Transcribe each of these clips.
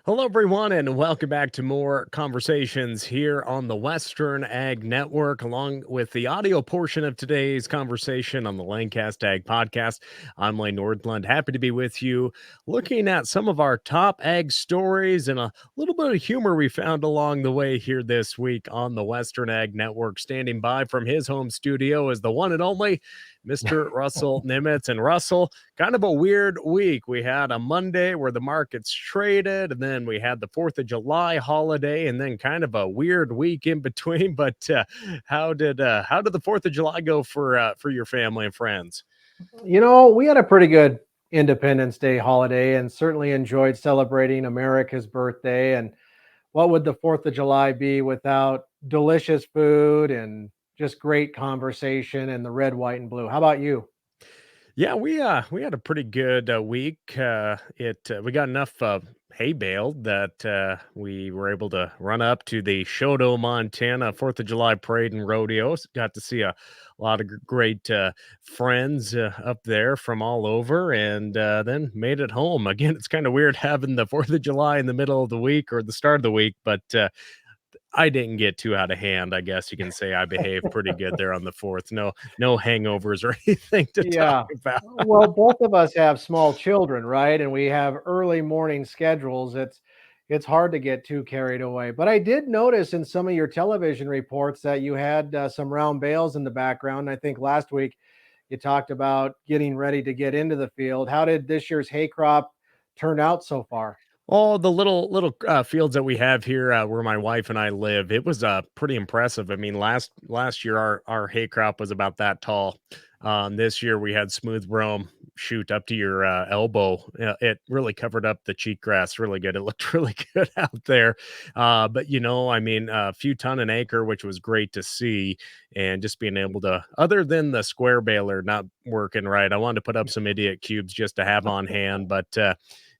Hello, everyone, and welcome back to more conversations here on the Western Ag Network, along with the audio portion of today's conversation on the Landcast Ag Podcast. I'm Lane Nordlund, happy to be with you, looking at some of our top ag stories and a little bit of humor we found along the way here this week on the Western Ag Network. Standing by from his home studio is the one and only Mr. Russell Nimitz. And Russell, kind of a weird week. We had a Monday where the markets traded, and then we had the 4th of July holiday, and then kind of a weird week in between. But how did the 4th of July go for your family and friends? We had a pretty good Independence Day holiday and certainly enjoyed celebrating America's birthday. And what would the 4th of July be without delicious food and just great conversation and the red, white, and blue? How about you? Yeah, we had a pretty good week. It We got enough hay baled that we were able to run up to the Shodo, Montana 4th of July parade and rodeos. Got to see a lot of great friends up there from all over, and then made it home. Again, it's kind of weird having the 4th of July in the middle of the week or the start of the week, but I didn't get too out of hand. I guess you can say I behaved pretty good there on the 4th. No hangovers or anything to talk Yeah. about. Well, both of us have small children, right? And we have early morning schedules. It's hard to get too carried away. But I did notice in some of your television reports that you had some round bales in the background. I think last week you talked about getting ready to get into the field. How did this year's hay crop turn out so far? Oh, the little fields that we have here, where my wife and I live, it was, pretty impressive. I mean, last year, our hay crop was about that tall. This year, we had smooth brome shoot up to your, elbow. It really covered up the cheatgrass really good. It looked really good out there. But, I mean, a few ton an acre, which was great to see, and just being able to other than the square baler not working right, I wanted to put up some idiot cubes just to have on hand, but,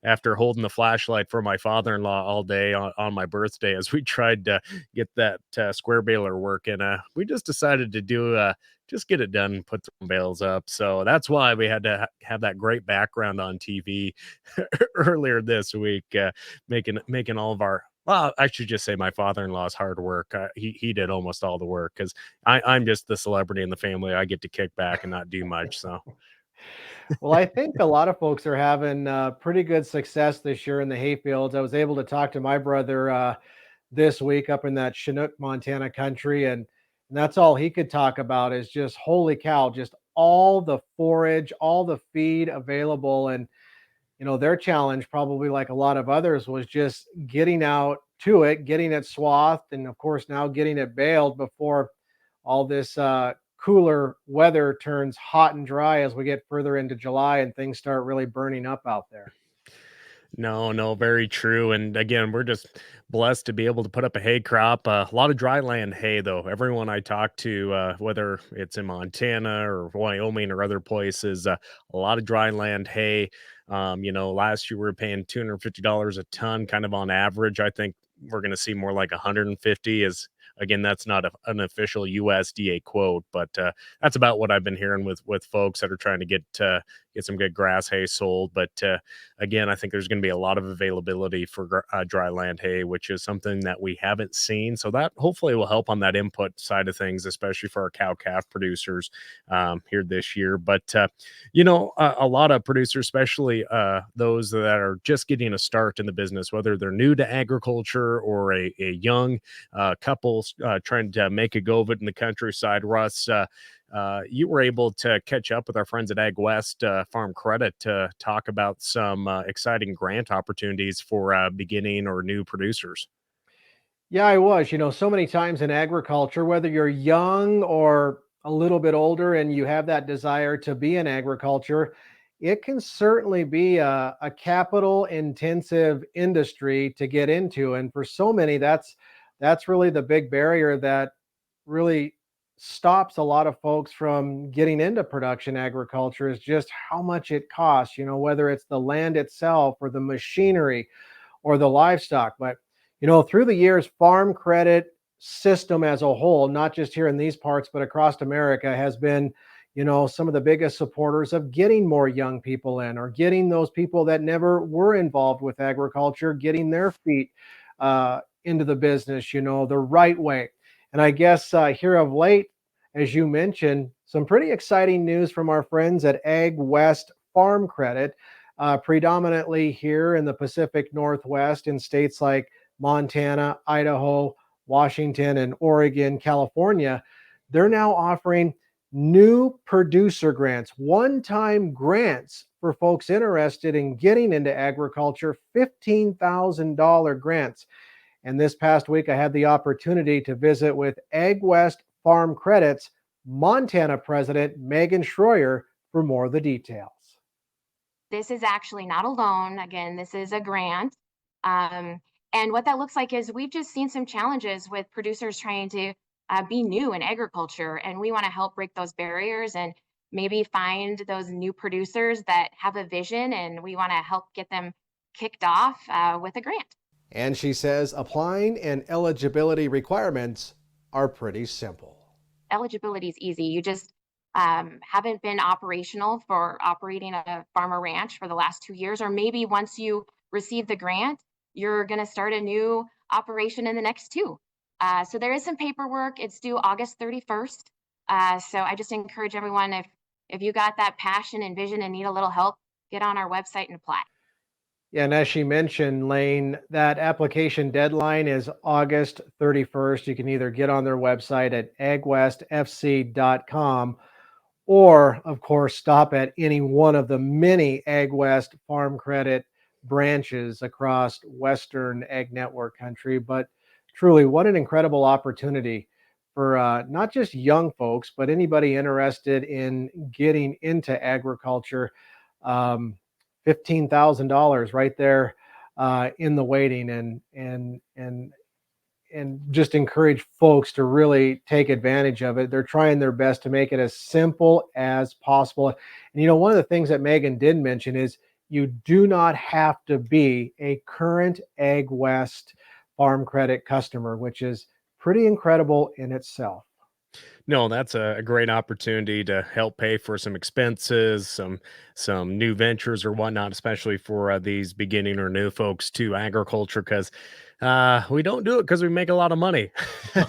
after holding the flashlight for my father-in-law all day on my birthday as we tried to get that square baler working. We just decided to do just get it done and put some bales up. So that's why we had to have that great background on TV earlier this week, making all of our. Well, I should just say my father-in-law's hard work. He did almost all the work because I'm just the celebrity in the family. I get to kick back and not do much. So Well, I think a lot of folks are having pretty good success this year in the hay fields. I was able to talk to my brother this week up in that Chinook, Montana country, and that's all he could talk about is just holy cow, just all the forage, all the feed available. And their challenge, probably like a lot of others, was just getting out to it, getting it swathed, and of course now getting it baled before all this cooler weather turns hot and dry as we get further into July and things start really burning up out there. no, very true. And again, we're just blessed to be able to put up a hay crop. A lot of dry land hay, though. Everyone I talk to, whether it's in Montana or Wyoming or other places, a lot of dry land hay. Last year we were paying $250 a ton, kind of on average. I think we're going to see more like 150. Is again, that's not an official USDA quote, but that's about what I've been hearing with folks that are trying to get some good grass hay sold. But again, I think there's going to be a lot of availability for dry land hay, which is something that we haven't seen. So that hopefully will help on that input side of things, especially for our cow calf producers here this year. But a lot of producers, especially those that are just getting a start in the business, whether they're new to agriculture or a young couple trying to make a go of it in the countryside. Russ, you were able to catch up with our friends at Ag West Farm Credit to talk about some exciting grant opportunities for beginning or new producers. Yeah, I was. So many times in agriculture, whether you're young or a little bit older and you have that desire to be in agriculture, it can certainly be a capital intensive industry to get into. And for so many, that's really the big barrier that really stops a lot of folks from getting into production agriculture is just how much it costs, whether it's the land itself or the machinery or the livestock. But through the years, farm credit system as a whole, not just here in these parts, but across America, has been, some of the biggest supporters of getting more young people in, or getting those people that never were involved with agriculture, getting their feet into the business, the right way. And I guess here of late, as you mentioned, some pretty exciting news from our friends at Ag West Farm Credit, predominantly here in the Pacific Northwest in states like Montana, Idaho, Washington, and Oregon, California. They're now offering new producer grants, one time grants for folks interested in getting into agriculture, $15,000 grants. And this past week, I had the opportunity to visit with Ag West Farm Credit's Montana president, Megan Schroyer, for more of the details. This is actually not a loan. Again, this is a grant. Um, and what that looks like is we've just seen some challenges with producers trying to be new in agriculture, and we want to help break those barriers and maybe find those new producers that have a vision, and we want to help get them kicked off with a grant. And she says applying and eligibility requirements are pretty simple. Eligibility is easy. You just haven't been operational for operating a farm or ranch for the last 2 years, or maybe once you receive the grant, you're going to start a new operation in the next two. So there is some paperwork. It's due August 31st. So I just encourage everyone, if you got that passion and vision and need a little help, get on our website and apply. Yeah, and as she mentioned, Lane, that application deadline is August 31st. You can either get on their website at agwestfc.com, or, of course, stop at any one of the many Ag West Farm Credit branches across Western Ag Network country. But truly, what an incredible opportunity for not just young folks, but anybody interested in getting into agriculture. Um, $15,000 right there in the waiting, and just encourage folks to really take advantage of it. They're trying their best to make it as simple as possible. And one of the things that Megan did mention is you do not have to be a current Ag West Farm Credit customer, which is pretty incredible in itself. No, that's a great opportunity to help pay for some expenses, some new ventures or whatnot, especially for these beginning or new folks to agriculture, because we don't do it because we make a lot of money. No,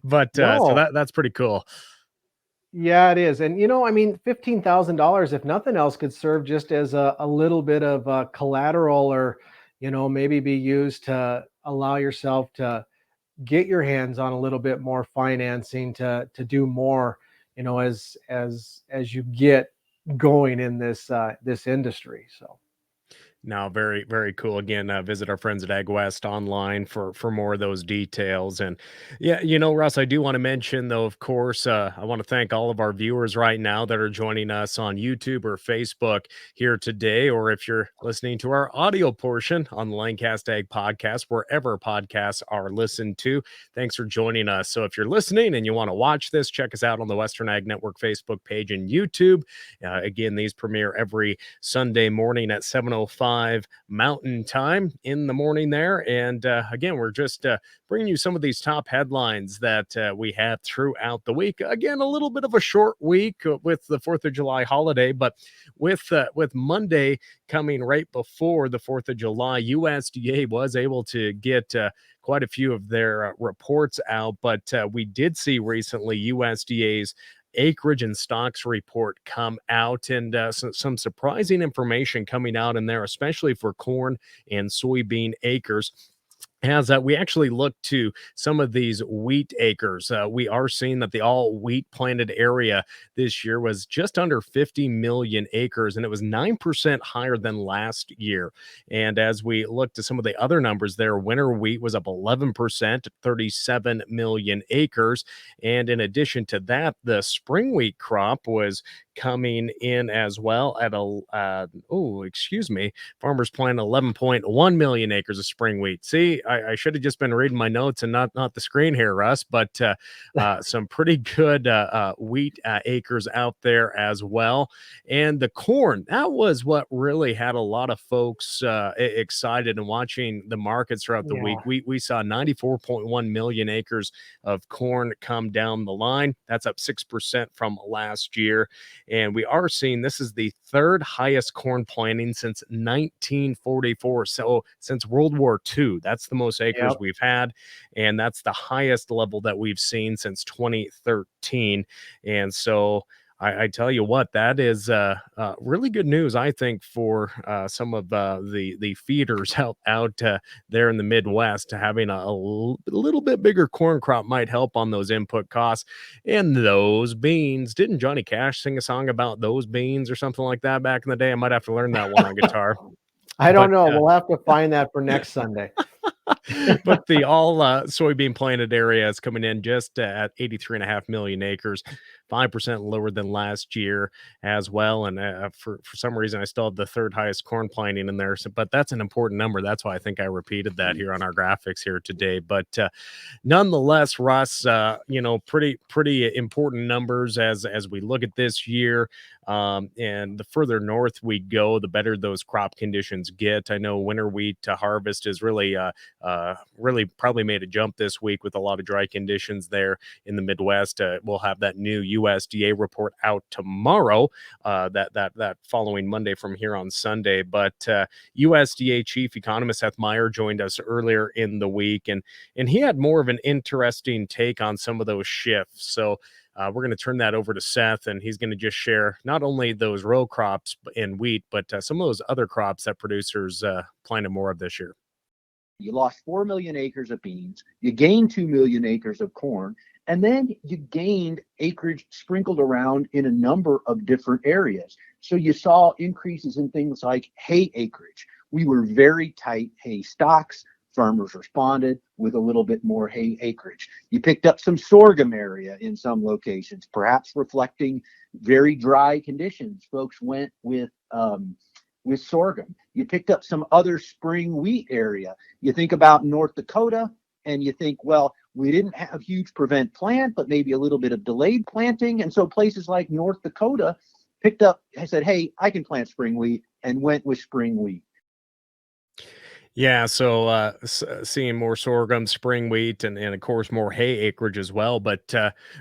But so no. that's pretty cool. Yeah, it is. And I mean, $15,000, if nothing else, could serve just as a little bit of collateral, or, maybe be used to allow yourself to get your hands on a little bit more financing to do more, as you get going in this industry. So No, very, very cool. Again, visit our friends at Ag West online for more of those details. And yeah, Russ, I do want to mention though, of course, I want to thank all of our viewers right now that are joining us on YouTube or Facebook here today, or if you're listening to our audio portion on the Lanecast Ag Podcast, wherever podcasts are listened to. Thanks for joining us. So if you're listening and you want to watch this, check us out on the Western Ag Network Facebook page and YouTube. Again, these premiere every Sunday morning at 7:05 Mountain Time in the morning there. And again, we're just bringing you some of these top headlines that we have throughout the week. Again, a little bit of a short week with the 4th of July holiday, but with Monday coming right before the 4th of July, USDA was able to get quite a few of their reports out. But we did see recently USDA's acreage and stocks report come out, and some surprising information coming out in there, especially for corn and soybean acres. As we actually look to some of these wheat acres, we are seeing that the all wheat planted area this year was just under 50 million acres, and it was 9% higher than last year. And as we look to some of the other numbers there, winter wheat was up 11%, 37 million acres. And in addition to that, the spring wheat crop was coming in as well at farmers planted 11.1 million acres of spring wheat. See, I should have just been reading my notes and not the screen here, Russ. But some pretty good wheat acres out there as well. And the corn, that was what really had a lot of folks excited and watching the markets throughout the week. Yeah. We saw 94.1 million acres of corn come down the line. That's up 6% from last year. And we are seeing this is the third highest corn planting since 1944. So since World War II, that's the most acres Yep. we've had. And that's the highest level that we've seen since 2013. And so I tell you what, that is really good news, I think, for some of the feeders out there in the Midwest. Having little bit bigger corn crop might help on those input costs. And those beans, didn't Johnny Cash sing a song about those beans or something like that back in the day? I might have to learn that one on guitar. I don't But know. We'll have to find that for next Sunday. but the all soybean planted area is coming in just at 83.5 million acres, 5% lower than last year as well. And for some reason, I still have the third highest corn planting in there. So, but that's an important number. That's why I think I repeated that here on our graphics here today. But nonetheless, Russ, pretty important numbers as we look at this year. And the further north we go, the better those crop conditions get. I know winter wheat to harvest is really probably made a jump this week with a lot of dry conditions there in the Midwest. We'll have that new USDA report out tomorrow, that following Monday from here on Sunday. But USDA chief economist Seth Meyer joined us earlier in the week, and he had more of an interesting take on some of those shifts. So we're going to turn that over to Seth, and he's going to just share not only those row crops in wheat, but some of those other crops that producers planted more of this year. You lost 4 million acres of beans, you gained 2 million acres of corn, and then you gained acreage sprinkled around in a number of different areas. So you saw increases in things like hay acreage. We were very tight hay stocks. Farmers responded with a little bit more hay acreage. You picked up some sorghum area in some locations, perhaps reflecting very dry conditions. Folks went with sorghum. You picked up some other spring wheat area. You think about North Dakota and you think, well, we didn't have huge prevent plant, but maybe a little bit of delayed planting. And so places like North Dakota picked up and said, hey, I can plant spring wheat, and went with spring wheat. Yeah, so seeing more sorghum, spring wheat, and of course more hay acreage as well. But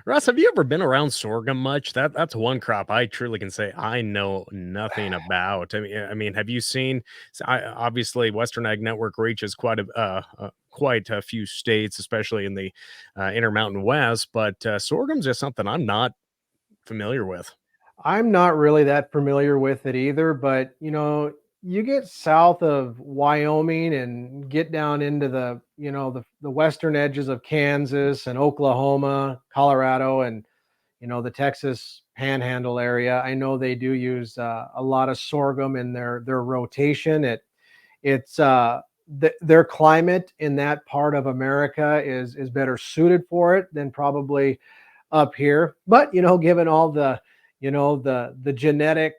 Russ, have you ever been around sorghum much? That's one crop I truly can say I know nothing about. I mean, have you seen? Obviously, Western Ag Network reaches quite a few states, especially in the Intermountain West. But sorghum's just something I'm not familiar with. I'm not really that familiar with it either, but you get south of Wyoming and get down into the western edges of Kansas and Oklahoma, Colorado, and the Texas Panhandle area. I know they do use a lot of sorghum in their rotation. It's their climate in that part of America is better suited for it than probably up here. But given all the genetic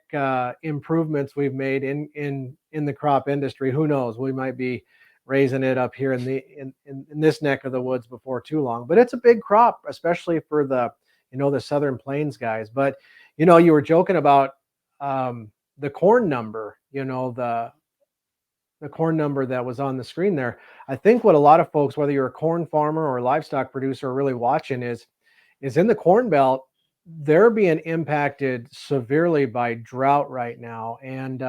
improvements we've made in the crop industry, who knows? We might be raising it up here in this neck of the woods before too long. But it's a big crop, especially for the Southern Plains guys. But you were joking about the corn number. The corn number that was on the screen there. I think what a lot of folks, whether you're a corn farmer or a livestock producer, are really watching is in the Corn Belt. They're being impacted severely by drought right now. And,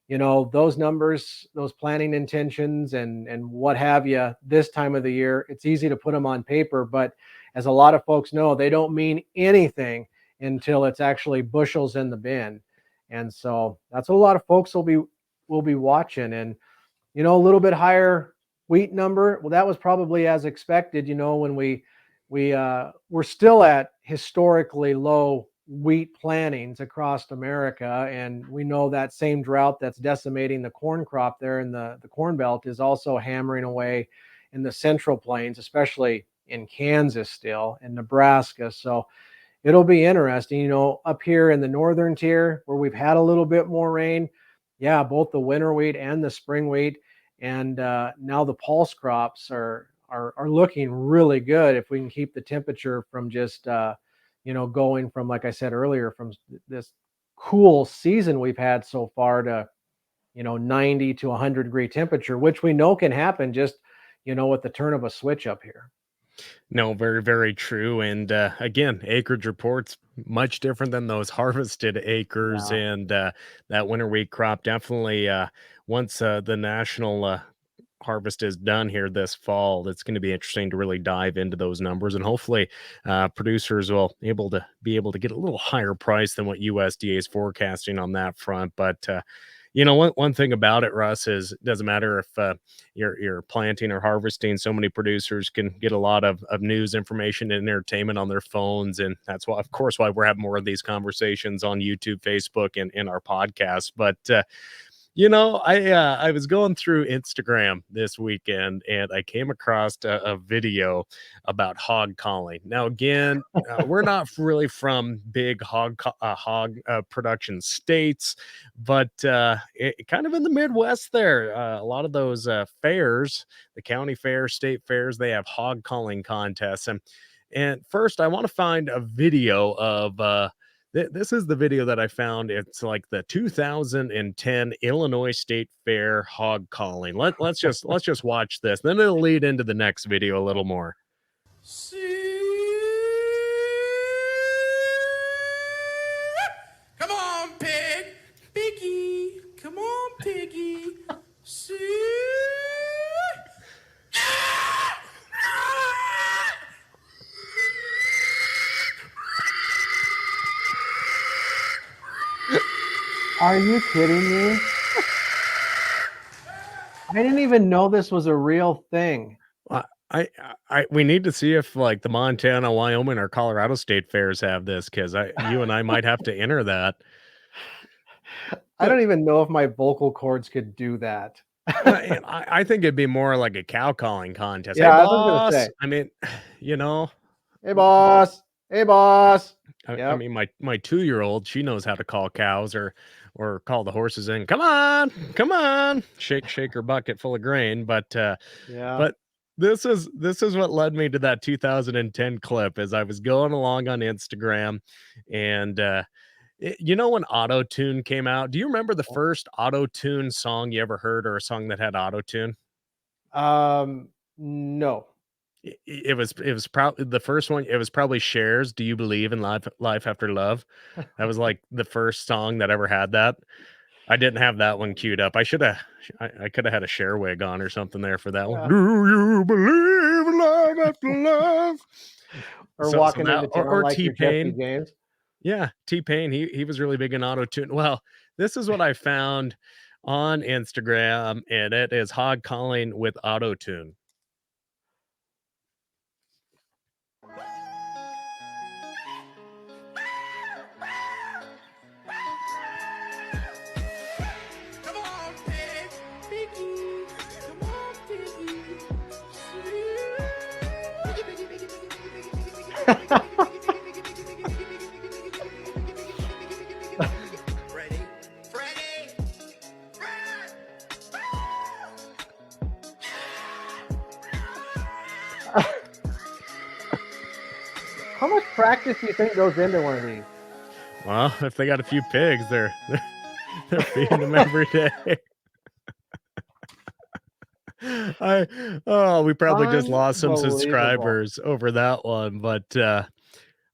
those numbers, those planting intentions and what have you this time of the year, it's easy to put them on paper. But as a lot of folks know, they don't mean anything until it's actually bushels in the bin. And so that's what a lot of folks will be watching. And, a little bit higher wheat number. Well, that was probably as expected, when we're still at historically low wheat plantings across America. And we know that same drought that's decimating the corn crop there in the Corn Belt is also hammering away in the Central Plains, especially in Kansas still, and Nebraska. So it'll be interesting, up here in the northern tier where we've had a little bit more rain. Yeah, both the winter wheat and the spring wheat, And now the pulse crops are looking really good if we can keep the temperature from just going from, like I said earlier, from this cool season we've had so far to 90 to 100-degree temperature, which we know can happen just with the turn of a switch up here. No, very, very true. And again, acreage reports much different than those harvested acres. Yeah. And that winter wheat crop definitely, once the national harvest is done here this fall, it's going to be interesting to really dive into those numbers. And hopefully, producers will be able to get a little higher price than what USDA is forecasting on that front. But one thing about it, Russ, is it doesn't matter if you're planting or harvesting. So many producers can get a lot of news information and entertainment on their phones, and that's why, of course, why we're having more of these conversations on YouTube, Facebook, and in our podcast. But I was going through Instagram this weekend and I came across a video about hog calling. Now, again, we're not really from big hog production states, but kind of in the Midwest there, a lot of those fairs, the county fairs, state fairs, they have hog calling contests. And first, I want to find a video of this is the video that I found. It's like the 2010 Illinois State Fair hog calling. Let's just watch this. Then it'll lead into the next video a little more. Come on, pig. Piggy. Come on, piggy. Are you kidding me? I didn't even know this was a real thing. We need to see if like the Montana, Wyoming, or Colorado state fairs have this, because you and I might have to enter that. I don't even know if my vocal cords could do that. I think it'd be more like a cow calling contest. Yeah, Hey, I was gonna boss. say. I mean, Hey, boss. Hey, boss. I Yep. mean, my 2-year-old, she knows how to call cows or call the horses in. Come on, shake her bucket full of grain. But Yeah. but this is what led me to that 2010 clip. As I was going along on Instagram, and when auto tune came out, do you remember the first auto tune song you ever heard, or a song that had auto tune? No. It was probably the first one. It was probably Cher's "Do You Believe in Life After Love." That was like the first song that ever had that. I didn't have that one queued up. I could have had a Cher wig on or something there for that one. Yeah. Do you believe in life after love? Or So walking that- into town or like you're Jesse T-Pain. James. Yeah, T-Pain. He was really big in auto tune. Well, this is what I found on Instagram, and it is hog calling with auto tune. Come on, pig. Piggy. Come on, piggy. Ready? Freddy. How much practice do you think goes into one of these? Well, if they got a few pigs, they're feeding them every day. We probably just lost some Unbelievable. subscribers over that one, but I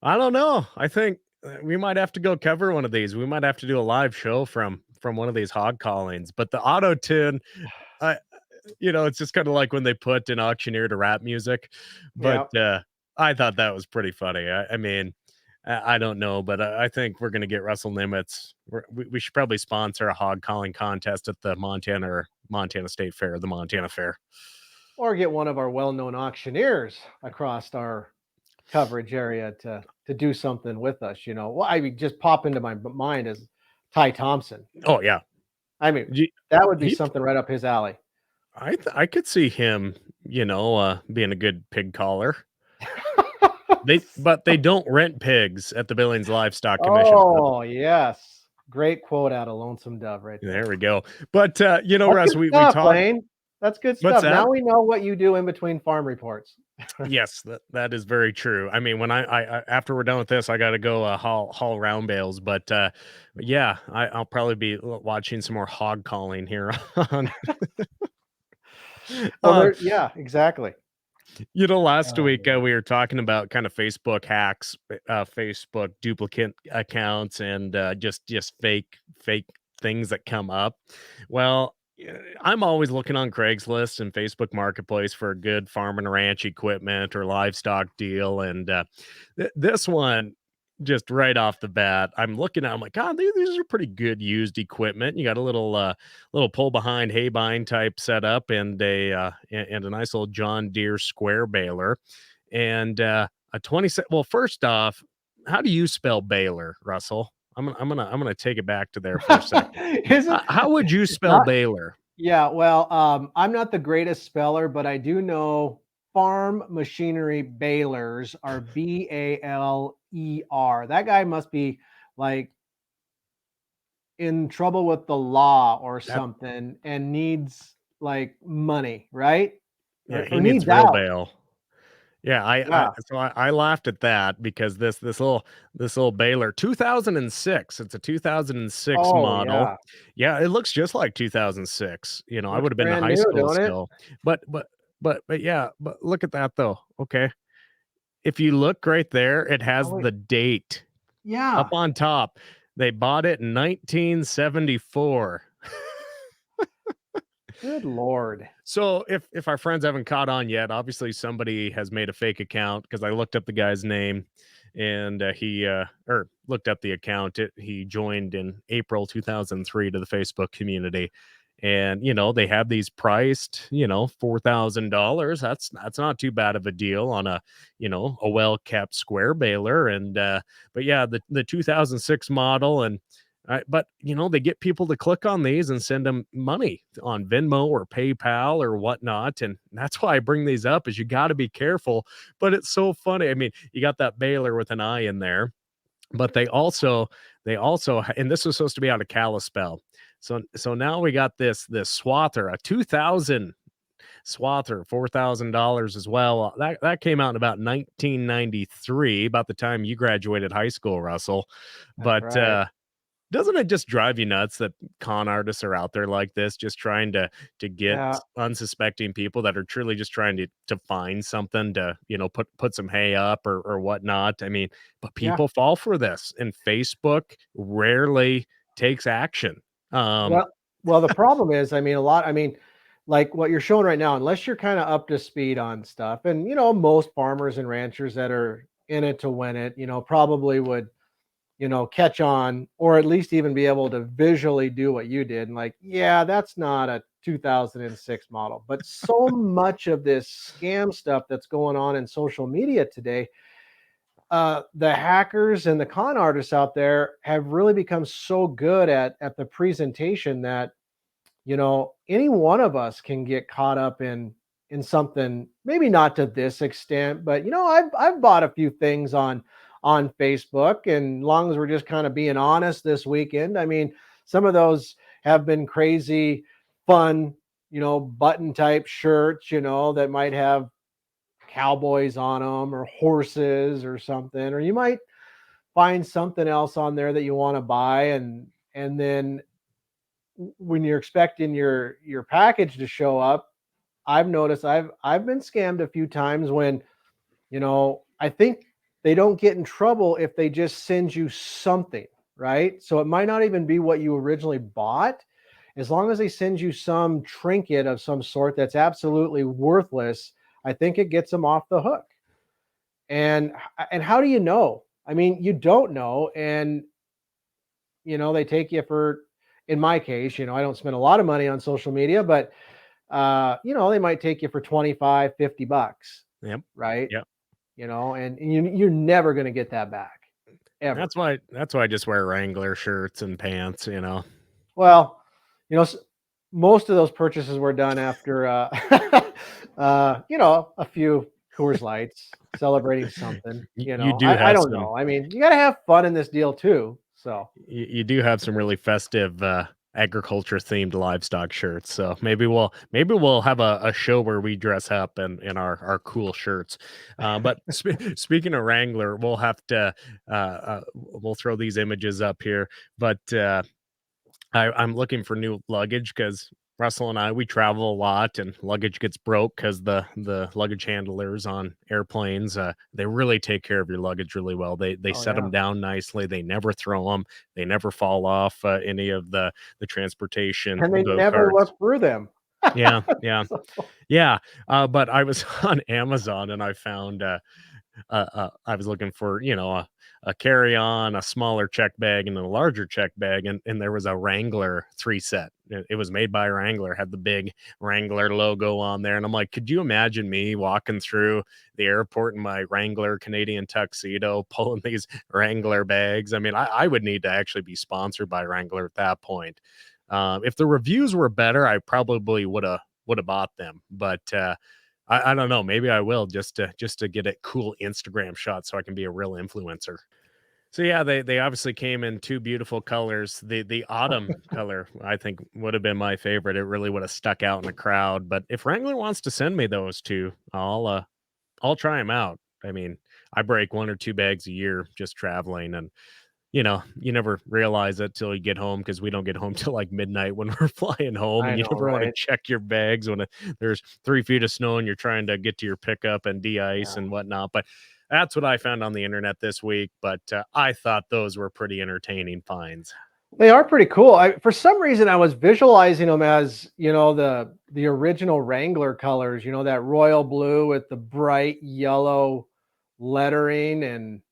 don't know. I think we might have to go cover one of these. We might have to do a live show from one of these hog callings. But the auto tune, it's just kind of like when they put an auctioneer to rap music. But I thought that was pretty funny. I mean, I don't know, but I think we're going to get Russell Nimitz. We should probably sponsor a hog calling contest at the Montana State Fair, the Montana Fair. Or get one of our well-known auctioneers across our coverage area to do something with us. Well, I mean, just pop into my mind is Ty Thompson. Oh yeah, I mean, that would be something right up his alley. I could see him, being a good pig caller. But they don't rent pigs at the Billings Livestock Commission. Oh yes, great quote out of Lonesome Dove right there. There we go. But Russ, we talked. That's good What's stuff. that? Now we know what you do in between farm reports. Yes, that is very true. I mean, when I after we're done with this, I got to go haul round bales. But yeah, I'll probably be watching some more hog calling here on. Well, uh, yeah, exactly. last Oh, week man. we were talking about kind of Facebook hacks, Facebook duplicate accounts, and just fake things that come up. Well, I'm always looking on Craigslist and Facebook Marketplace for a good farm and ranch equipment or livestock deal, and this one. Just right off the bat, I'm looking at. I'm like, God, these are pretty good used equipment. You got a little pull behind hay bind type setup and a nice little John Deere square baler and a 20 cent. Well, first off, how do you spell baler, Russell? I'm gonna take it back to there for a second. Is it How would you spell not? baler? Yeah, well, I'm not the greatest speller, but I do know farm machinery balers are Baleer. That guy must be like in trouble with the law or That something and needs like money, right? Yeah, he Or needs needs real out. bail. Yeah, I Yeah. so I laughed at that because this little baler, 2006. It's a 2006 Oh, model. yeah. Yeah, it looks just like 2006. I Looks would have been in brand high new, school don't it? still. But yeah, but look at that though. Okay. If you look right there, it Oh, has wait. the date up Yeah. on top. They bought it in 1974. Good Lord. So if our friends haven't caught on yet, obviously somebody has made a fake account because I looked up the guy's name and he or looked up the account. He joined in April 2003 to the Facebook community. And they have these priced, $4,000. That's not too bad of a deal on a well-kept square baler. And but yeah, the 2006 model and but they get people to click on these and send them money on Venmo or PayPal or whatnot, and that's why I bring these up. Is you got to be careful, but it's so funny. I mean, you got that baler with an I in there, but they also, and this was supposed to be out of Kalispell. So now we got this swather, a 2000 swather, $4,000 as well. That came out in about 1993, about the time you graduated high school, Russell. That's But right. doesn't it just drive you nuts that con artists are out there like this, just trying to get Yeah. unsuspecting people that are truly just trying to find something to put some hay up or whatnot? I mean, but Yeah. people fall for this, and Facebook rarely takes action. Um, Well, the problem is, like what you're showing right now, unless you're kind of up to speed on stuff, and most farmers and ranchers that are in it to win it, probably would, catch on or at least even be able to visually do what you did. And like, yeah, that's not a 2006 model. But so much of this scam stuff that's going on in social media today, the hackers and the con artists out there have really become so good at the presentation that any one of us can get caught up in something, maybe not to this extent, but I've bought a few things on Facebook, and as long as we're just kind of being honest this weekend, I mean, some of those have been crazy fun, button type shirts, that might have cowboys on them or horses or something, or you might find something else on there that you want to buy, and then when you're expecting your package to show up, I've noticed I've been scammed a few times when, I think they don't get in trouble if they just send you something, right? So it might not even be what you originally bought. As long as they send you some trinket of some sort that's absolutely worthless, I think it gets them off the hook. And how do you know? I mean, you don't know, and they take you for, in my case, I don't spend a lot of money on social media, but they might take you for 25, $50, yep, right? yep. And you're never going to get that back, ever. That's why I just wear Wrangler shirts and pants. Well, most of those purchases were done after a few Coors Lights, celebrating something. You do I have don't some know. I mean, you got to have fun in this deal too. So you do have some really festive agriculture themed livestock shirts. So maybe we'll have a show where we dress up in our cool shirts. But speaking of Wrangler, we'll have to we'll throw these images up here. But I'm looking for new luggage because Russell and I, we travel a lot and luggage gets broke because the luggage handlers on airplanes, they really take care of your luggage really well. They Oh set yeah. them down nicely. They never throw them. They never fall off any of the transportation And they go never karts. look through them. Yeah, yeah, So, yeah. But I was on Amazon and I found I was looking for, a carry-on, a smaller check bag, and then a larger check bag, and there was a Wrangler 3 set. It was made by Wrangler, had the big Wrangler logo on there, and I'm like, "Could you imagine me walking through the airport in my Wrangler Canadian tuxedo, pulling these Wrangler bags?" I mean, I would need to actually be sponsored by Wrangler at that point. If the reviews were better, I probably woulda bought them, but, I don't know, maybe I will just to get a cool Instagram shot so I can be a real influencer. So, yeah, they obviously came in 2 beautiful colors. The autumn color, I think, would have been my favorite. It really would have stuck out in the crowd, but if Wrangler wants to send me those 2, I'll try them out. I mean, I break 1 or 2 bags a year just traveling, and you never realize it till you get home because we don't get home till like midnight when we're flying home, I and you know, never want to right? check your bags when there's 3 feet of snow and you're trying to get to your pickup and de-ice Yeah. and whatnot. But that's what I found on the internet this week. But I thought those were pretty entertaining finds. They are pretty cool. For some reason, I was visualizing them as, the original Wrangler colors, that royal blue with the bright yellow lettering, and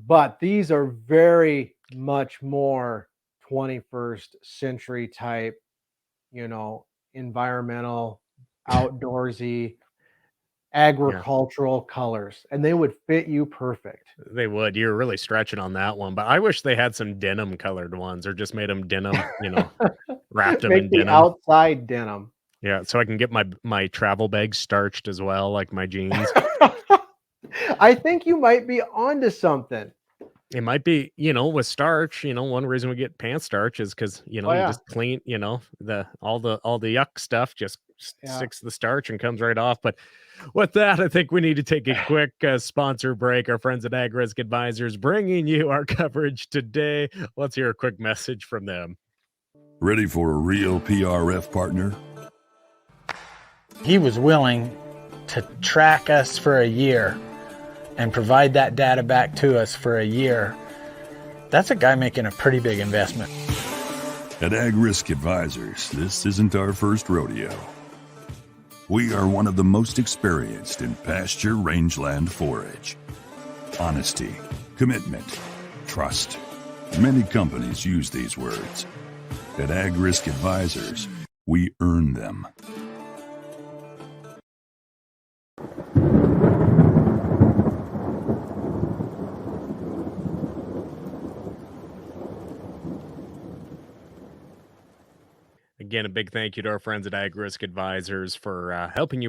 but these are very much more 21st century type, you know, environmental, outdoorsy, Yeah, agricultural colors, and they would fit you perfect. they would. You're really stretching on that one, but I wish they had some denim colored ones or just made them denim, wrapped them Make in the denim. outside denim. Yeah, so I can get my travel bag starched as well, like my jeans. I think you might be onto something. It might be, with starch, one reason we get pants starch is because, Oh you yeah, just clean, all the yuck stuff just yeah. sticks to the starch and comes right off. But with that, I think we need to take a quick sponsor break. Our friends at Ag Risk Advisors bringing you our coverage today. Let's hear a quick message from them. Ready for a real PRF partner? He was willing to track us for a year and provide that data back to us for a year. That's a guy making a pretty big investment. At Ag Risk Advisors, this isn't our first rodeo. We are one of the most experienced in pasture rangeland forage. Honesty, commitment, trust. Many companies use these words. At Ag Risk Advisors, we earn them. Again, a big thank you to our friends at Ag Risk Advisors for helping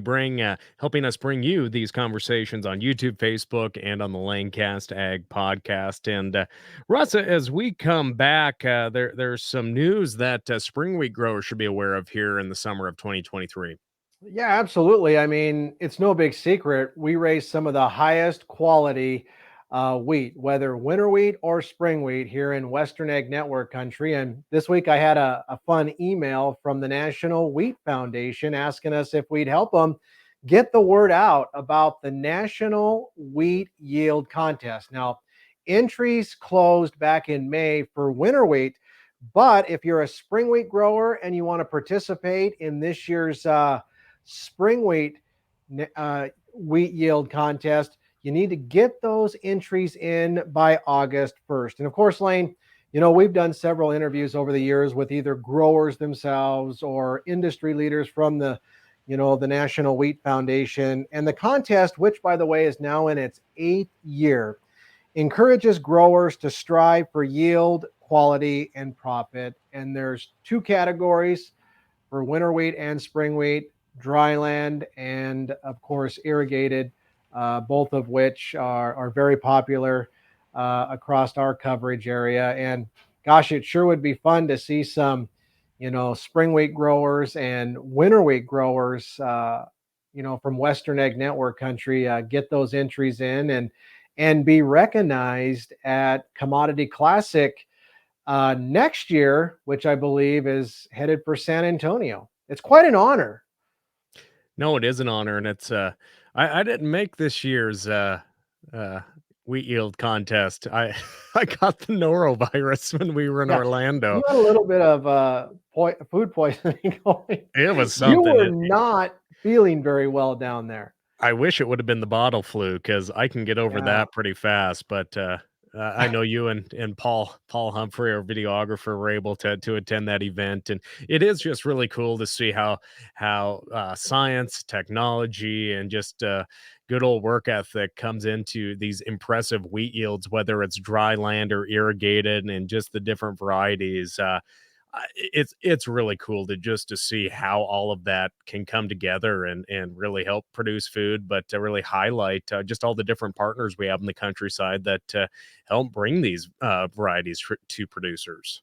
us bring you these conversations on YouTube, Facebook, and on the Lanecast Ag podcast. And Russ, as we come back, there's some news that spring wheat growers should be aware of here in the summer of 2023. Yeah, absolutely. I mean, it's no big secret. We raise some of the highest quality wheat, whether winter wheat or spring wheat here in Western Ag Network country. And this week I had a fun email from the National Wheat Foundation asking us if we'd help them get the word out about the National Wheat Yield Contest. Now, entries closed back in May for winter wheat, but if you're a spring wheat grower and you want to participate in this year's spring wheat yield contest, you need to get those entries in by August 1st. And of course, Lane, we've done several interviews over the years with either growers themselves or industry leaders from the National Wheat Foundation. And the contest, which by the way is now in its 8th year, encourages growers to strive for yield, quality, and profit. And there's 2 categories for winter wheat and spring wheat: dry land and, of course, irrigated, both of which are very popular across our coverage area. And gosh, it sure would be fun to see some, spring wheat growers and winter wheat growers, from Western Egg Network country, get those entries in and be recognized at Commodity Classic next year, which I believe is headed for San Antonio. It's quite an honor. No, it is an honor, and it's I didn't make this year's uh wheat yield contest. I I got the norovirus when we were in Yeah, Orlando. you had a little bit of food poisoning going. It was You something. were not feeling very well down there. I wish it would have been the bottle flu because I can get over Yeah. that pretty fast, but, I know you and Paul Humphrey, our videographer, were able to attend that event, and it is just really cool to see how science, technology, and just, good old work ethic comes into these impressive wheat yields, whether it's dry land or irrigated and just the different varieties. It's really cool to see how all of that can come together and really help produce food, but to really highlight just all the different partners we have in the countryside that help bring these varieties to producers.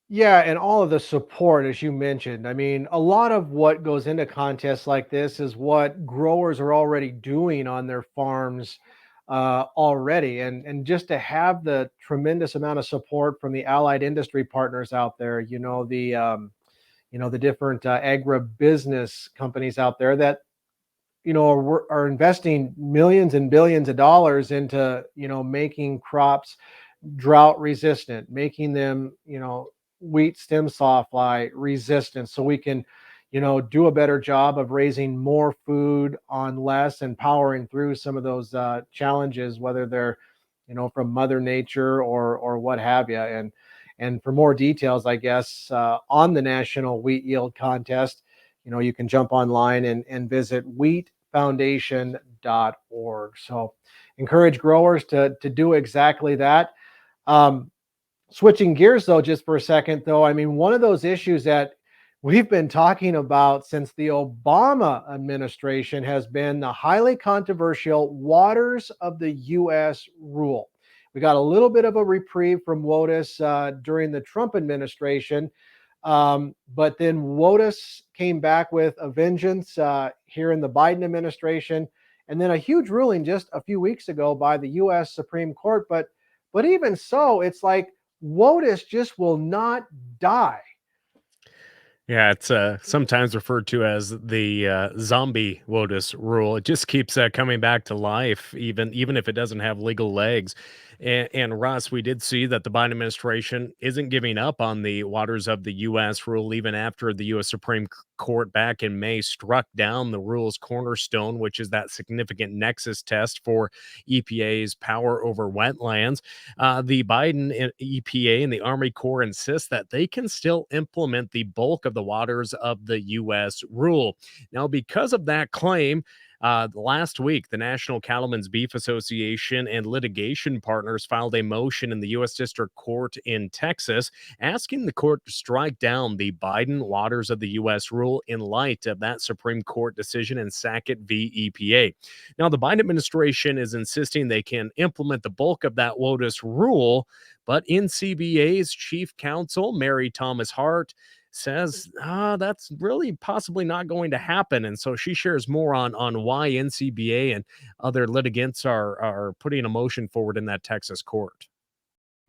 Yeah, and all of the support, as you mentioned. I mean, a lot of what goes into contests like this is what growers are already doing on their farms already, and just to have the tremendous amount of support from the allied industry partners out there. The different agribusiness companies out there that are investing millions and billions of dollars into making crops drought resistant, making them, wheat stem sawfly resistant, so we can, do a better job of raising more food on less and powering through some of those challenges, whether they're, from Mother Nature or what have you. And for more details, I guess, on the National Wheat Yield Contest, you can jump online and visit wheatfoundation.org. So encourage growers to do exactly that. Um, Switching gears though, just for a second though, I mean, one of those issues that we've been talking about since the Obama administration has been the highly controversial Waters of the U.S. rule. We got a little bit of a reprieve from WOTUS during the Trump administration, but then WOTUS came back with a vengeance here in the Biden administration, and then a huge ruling just a few weeks ago by the U.S. Supreme Court. But even so, it's like WOTUS just will not die. Yeah, it's sometimes referred to as the zombie WOTUS rule. It just keeps coming back to life, even if it doesn't have legal legs. And Russ, we did see that the Biden administration isn't giving up on the waters of the U.S. rule, even after the U.S. Supreme Court back in May struck down the rule's cornerstone, which is that significant nexus test for EPA's power over wetlands. The Biden EPA and the Army Corps insist that they can still implement the bulk of the waters of the U.S. rule. Now, because of that claim, last week, the National Cattlemen's Beef Association and litigation partners filed a motion in the U.S. District Court in Texas asking the court to strike down the Biden Waters of the U.S. rule in light of that Supreme Court decision in Sackett v. EPA. Now, the Biden administration is insisting they can implement the bulk of that WOTUS rule, but NCBA's chief counsel, Mary Thomas Hart, says that's really possibly not going to happen. And so she shares more on why NCBA and other litigants are putting a motion forward in that Texas court.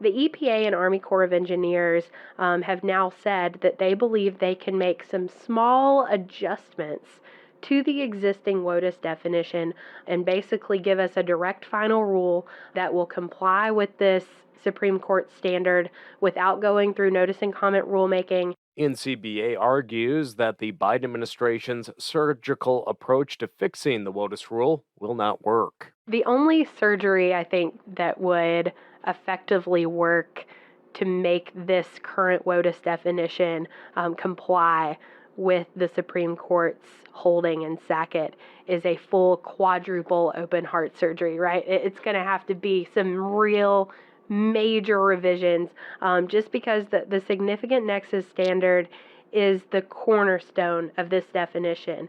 The EPA and Army Corps of Engineers have now said that they believe they can make some small adjustments to the existing WOTUS definition and basically give us a direct final rule that will comply with this Supreme Court standard without going through notice and comment rulemaking. NCBA argues that the Biden administration's surgical approach to fixing the WOTUS rule will not work. The only surgery I think that would effectively work to make this current WOTUS definition comply with the Supreme Court's holding in Sackett is a full quadruple open heart surgery, right? It's going to have to be some real major revisions just because the significant nexus standard is the cornerstone of this definition.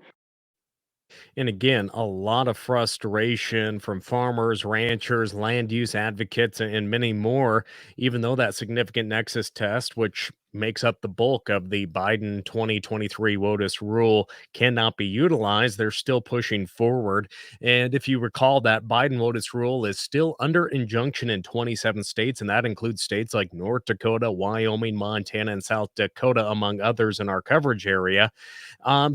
And again, a lot of frustration from farmers, ranchers, land use advocates, and many more, even though that significant nexus test, which makes up the bulk of the Biden 2023 WOTUS rule, cannot be utilized. They're still pushing forward. And if you recall, that Biden WOTUS rule is still under injunction in 27 states, and that includes states like North Dakota, Wyoming, Montana, and South Dakota, among others in our coverage area.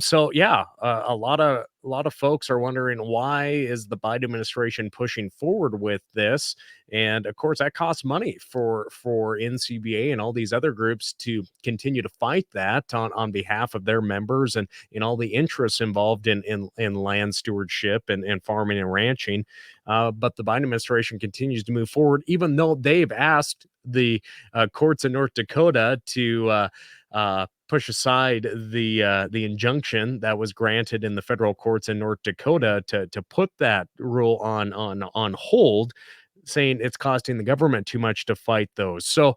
So yeah, a lot of folks are wondering, why is the Biden administration pushing forward with this? And of course, that costs money for NCBA and all these other groups to continue to fight that on behalf of their members and in all the interests involved in land stewardship and farming and ranching. But the Biden administration continues to move forward, even though they've asked the courts in North Dakota to push aside the injunction that was granted in the federal courts in North Dakota to put that rule on hold, saying it's costing the government too much to fight those. So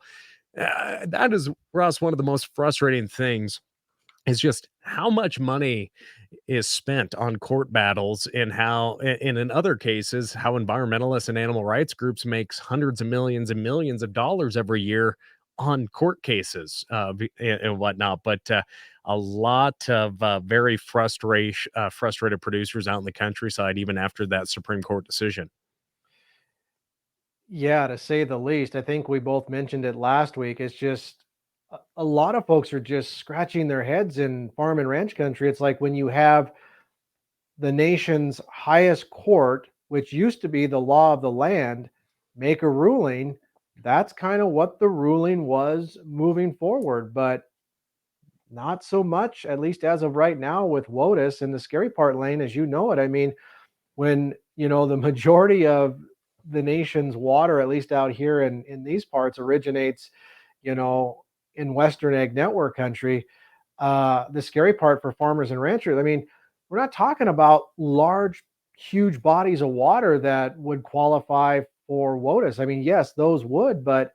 that is, Ross, one of the most frustrating things is just how much money is spent on court battles, and how and in other cases how environmentalists and animal rights groups makes hundreds of millions and millions of dollars every year on court cases and whatnot. But a lot of very frustrated producers out in the countryside, even after that Supreme Court decision. Yeah, to say the least. I think we both mentioned it last week. It's just a lot of folks are just scratching their heads in farm and ranch country. It's like when you have the nation's highest court, which used to be the law of the land, make a ruling. That's kind of what the ruling was moving forward, but not so much, at least as of right now, with WOTUS. And the scary part, Lane, as you know it, I mean, when the majority of the nation's water, at least out here in these parts, originates, you know, in Western Ag Network country. The scary part for farmers and ranchers, I mean, we're not talking about large, huge bodies of water that would qualify for WOTUS. I mean, yes, those would, but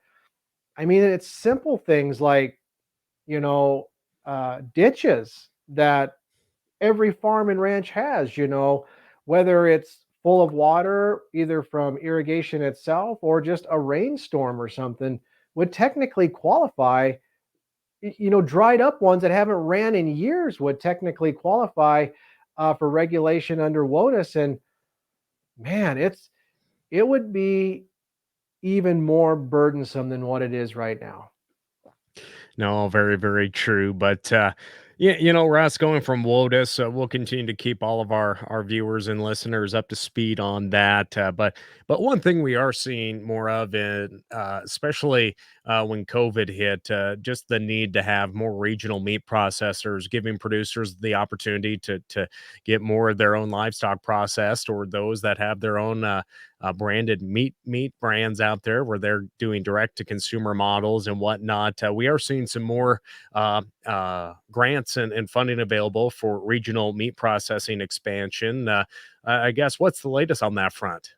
I mean, it's simple things like, you know, ditches that every farm and ranch has, whether it's full of water, either from irrigation itself or just a rainstorm or something, would technically qualify. Dried up ones that haven't ran in years would technically qualify for regulation under WOTUS. And man, it would be even more burdensome than what it is right now. No, very, very true. But yeah, Russ, going from WOTUS, we'll continue to keep all of our viewers and listeners up to speed on that. But one thing we are seeing more of, in especially when COVID hit, just the need to have more regional meat processors, giving producers the opportunity to get more of their own livestock processed, or those that have their own branded meat brands out there where they're doing direct to consumer models and whatnot. We are seeing some more grants and funding available for regional meat processing expansion. I guess, what's the latest on that front?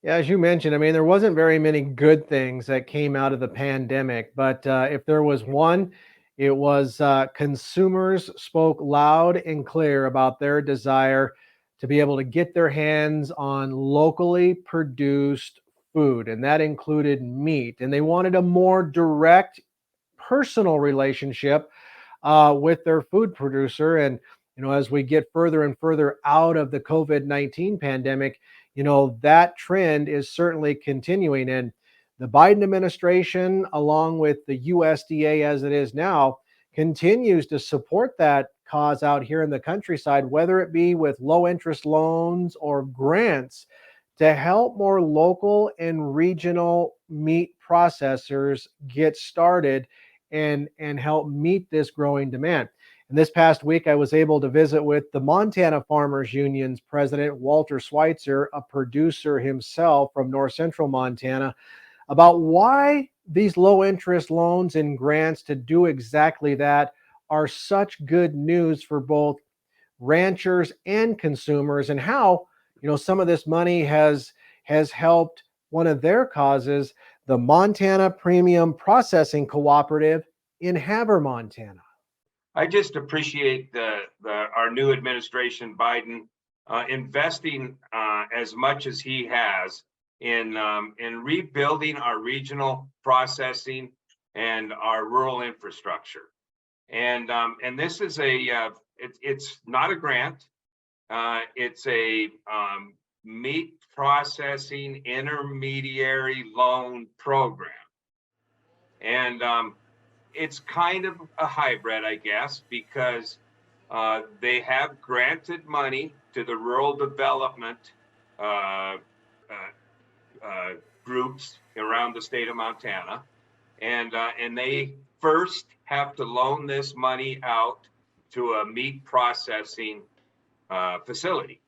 Yeah, as you mentioned, I mean, there wasn't very many good things that came out of the pandemic, but if there was one, it was consumers spoke loud and clear about their desire to be able to get their hands on locally produced food, and that included meat. And they wanted a more direct personal relationship with their food producer. And as we get further and further out of the COVID-19 pandemic, that trend is certainly continuing. And the Biden administration, along with the USDA as it is now, continues to support that cause out here in the countryside, whether it be with low interest loans or grants, to help more local and regional meat processors get started and help meet this growing demand. And this past week, I was able to visit with the Montana Farmers Union's president, Walter Schweitzer, a producer himself from north central Montana, about why these low interest loans and grants to do exactly that are such good news for both ranchers and consumers, and how some of this money has helped one of their causes, the Montana Premium Processing Cooperative in Havre, Montana. I just appreciate our new administration, Biden, investing as much as he has in rebuilding our regional processing and our rural infrastructure. And this is it's not a grant. It's a meat processing intermediary loan program. And it's kind of a hybrid, I guess, because they have granted money to the rural development groups around the state of Montana. And they first have to loan this money out to a meat processing facility.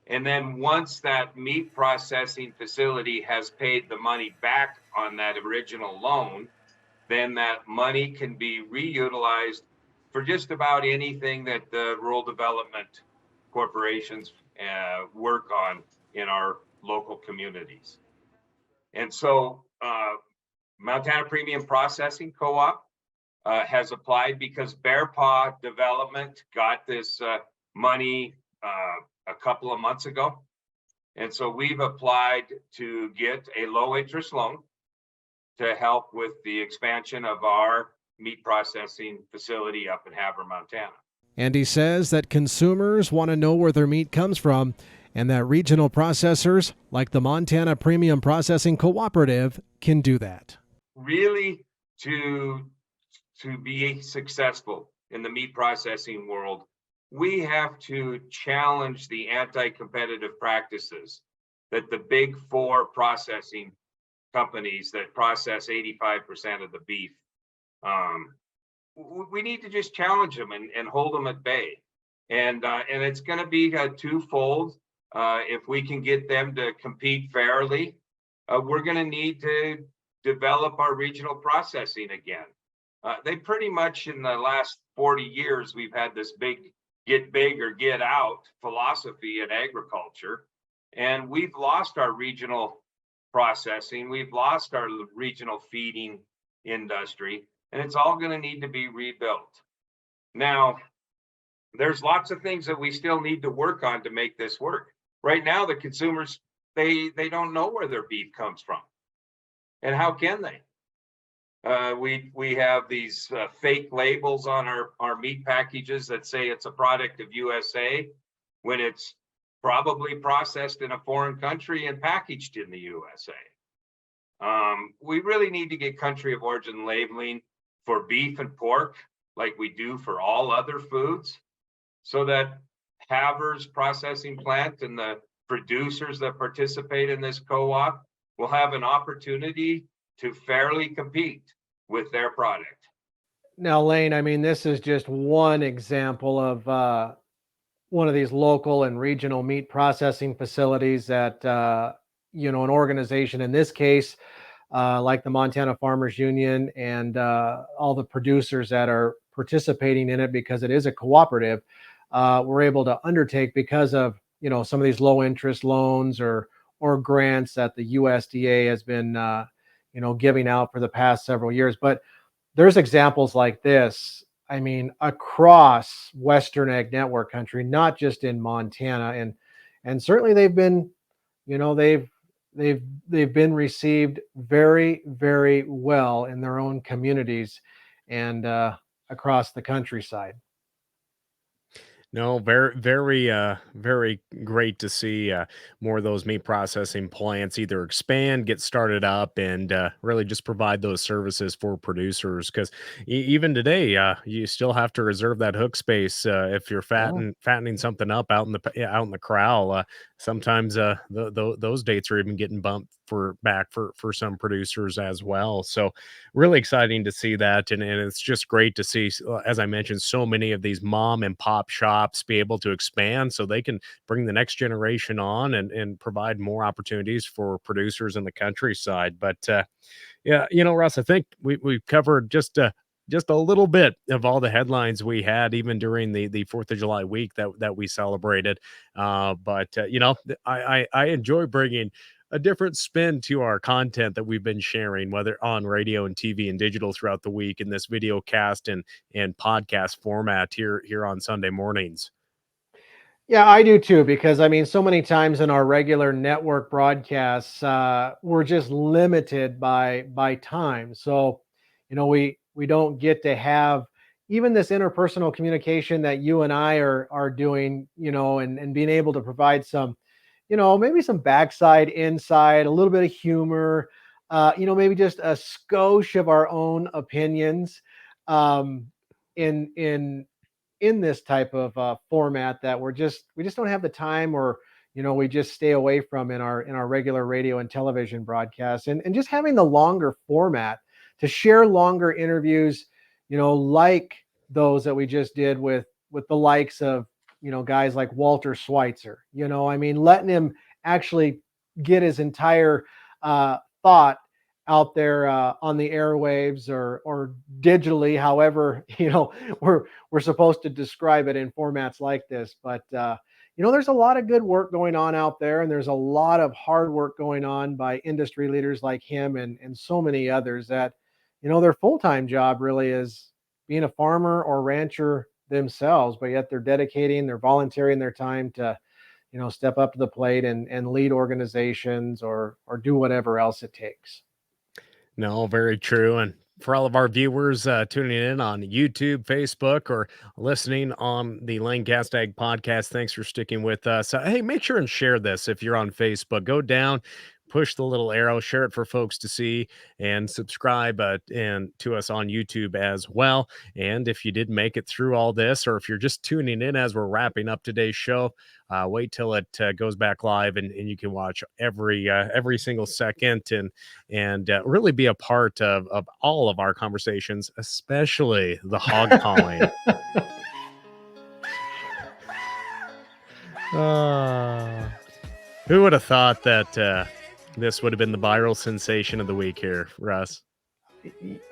And then once that meat processing facility has paid the money back on that original loan, then that money can be reutilized for just about anything that the rural development corporations work on in our local communities. And so Montana Premium Processing Co-op has applied because Bear Paw Development got this money a couple of months ago. And so we've applied to get a low interest loan to help with the expansion of our meat processing facility up in Havre, Montana. And he says that consumers want to know where their meat comes from and that regional processors like the Montana Premium Processing Cooperative can do that. Really, to be successful in the meat processing world, we have to challenge the anti-competitive practices that the big four processing companies that process 85% of the beef. We need to just challenge them and hold them at bay. And it's going to be twofold. If we can get them to compete fairly, we're going to need to develop our regional processing again. They pretty much in the last 40 years, we've had this get big or get out philosophy in agriculture. And we've lost our regional processing. We've lost our regional feeding industry, and it's all going to need to be rebuilt. Now, there's lots of things that we still need to work on to make this work. Right now, the consumers, they don't know where their beef comes from. And how can they? We have these fake labels on our meat packages that say it's a product of USA when it's probably processed in a foreign country and packaged in the USA. We really need to get country of origin labeling for beef and pork like we do for all other foods, so that Havre's processing plant and the producers that participate in this co-op will have an opportunity to fairly compete with their product. Now, Lane, I mean, this is just one example of one of these local and regional meat processing facilities that, an organization in this case, like the Montana Farmers Union and all the producers that are participating in it because it is a cooperative, were able to undertake because of, some of these low interest loans or grants that the USDA has been, giving out for the past several years. But there's examples like this, I mean, across Western Ag Network country, not just in Montana. And certainly they've been, they've been received very, very well in their own communities and across the countryside. No, very great to see more of those meat processing plants either expand, get started up, and really just provide those services for producers. Because even today, you still have to reserve that hook space if you're fattening something up out in the corral. Sometimes those dates are even getting bumped back for some producers as well. So really exciting to see that, and it's just great to see, as I mentioned, so many of these mom and pop shops be able to expand so they can bring the next generation on and provide more opportunities for producers in the countryside. But yeah, Russ, I think we've covered just a little bit of all the headlines we had, even during the 4th of July week that we celebrated. I enjoy bringing a different spin to our content that we've been sharing, whether on radio and TV and digital throughout the week in this video cast and podcast format here on Sunday mornings. Yeah, I do too, because I mean, so many times in our regular network broadcasts, we're just limited by time. So, we don't get to have even this interpersonal communication that you and I are doing, and being able to provide some, maybe some backside, inside, a little bit of humor, maybe just a skosh of our own opinions, um, in this type of format that we just don't have the time, or we just stay away from in our regular radio and television broadcasts, and just having the longer format to share longer interviews, like those that we just did with the likes of guys like Walter Schweitzer. I mean, letting him actually get his entire thought out there on the airwaves, or digitally, however we're supposed to describe it in formats like this. But there's a lot of good work going on out there, and there's a lot of hard work going on by industry leaders like him, and so many others that their full-time job really is being a farmer or rancher themselves, but yet they're volunteering their time to step up to the plate and lead organizations, or do whatever else it takes. No, very true. And for all of our viewers tuning in on YouTube, Facebook, or listening on the Lanecast Ag podcast, thanks for sticking with us. Hey, make sure and share this if you're on Facebook. Go down, push the little arrow, share it for folks to see, and subscribe and to us on YouTube as well. And if you did make it through all this, or if you're just tuning in as we're wrapping up today's show, wait till it goes back live, and you can watch every single second, and really be a part of all of our conversations, especially the hog calling. Ah, who would have thought that this would have been the viral sensation of the week here, Russ?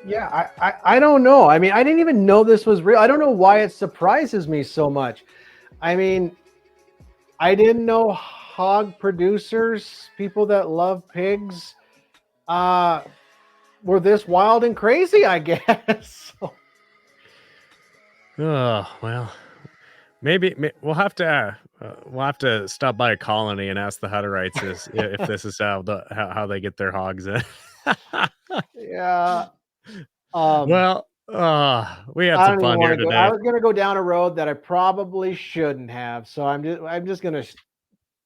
Yeah, I don't know. I mean, I didn't even know this was real. I don't know why it surprises me so much. I mean, I didn't know hog producers, people that love pigs, uh, were this wild and crazy, I guess. Oh well, we'll have to stop by a colony and ask the Hutterites if this is how they get their hogs in. Yeah. Um, Well, we had I some don't even fun want here to go. I today. was gonna go down a road that I probably shouldn't have. So I'm just gonna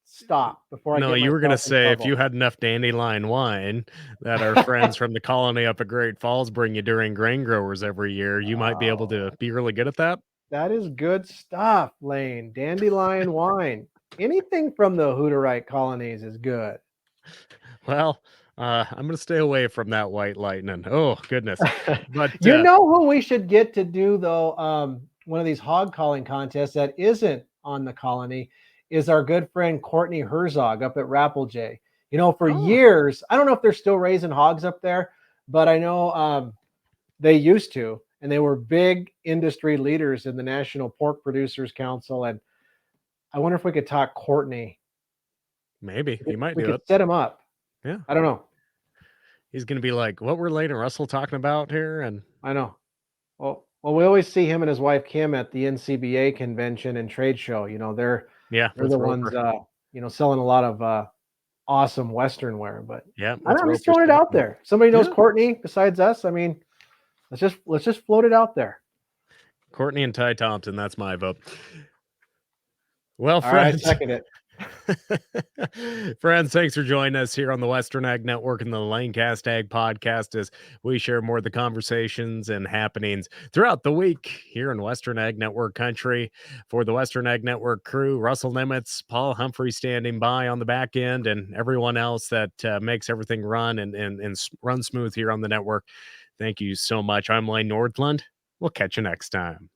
stop before I No, get you were gonna myself in say if trouble. you had enough dandelion wine that our friends from the colony up at Great Falls bring you during grain growers every year, you might be able to Oh, be really good at that. that is good stuff, Lane. Dandelion wine. Anything from the Hooterite colonies is good. Well, I'm gonna stay away from that white lightning. Oh goodness, but You know who we should get to do though? One of these hog calling contests that isn't on the colony is our good friend Courtney Herzog up at Rappeljay. For oh, years, I don't know if they're still raising hogs up there, but I know they used to, and they were big industry leaders in the National Pork Producers Council. And I wonder if we could talk Courtney. maybe he might We do could it. set him up. Yeah, I don't know. he's gonna be like, "What were Lane and Russell talking about here?" And I know. Well, we always see him and his wife Kim at the NCBA convention and trade show. yeah, They're with the ones, Roper. selling a lot of awesome Western wear. But Yeah, with I'm just Roper throwing it out stocking. there. Somebody knows Yeah, Courtney besides us. I mean, let's just float it out there. Courtney and Ty Thompson. That's my vote. Well, All right, friends. second it. Friends, thanks for joining us here on the Western Ag Network and the Lanecast Ag Podcast as we share more of the conversations and happenings throughout the week here in Western Ag Network country. For the Western Ag Network crew, Russell Nimitz, Paul Humphrey standing by on the back end, and everyone else that makes everything run and run smooth here on the network. Thank you so much. I'm Lane Nordland. We'll catch you next time.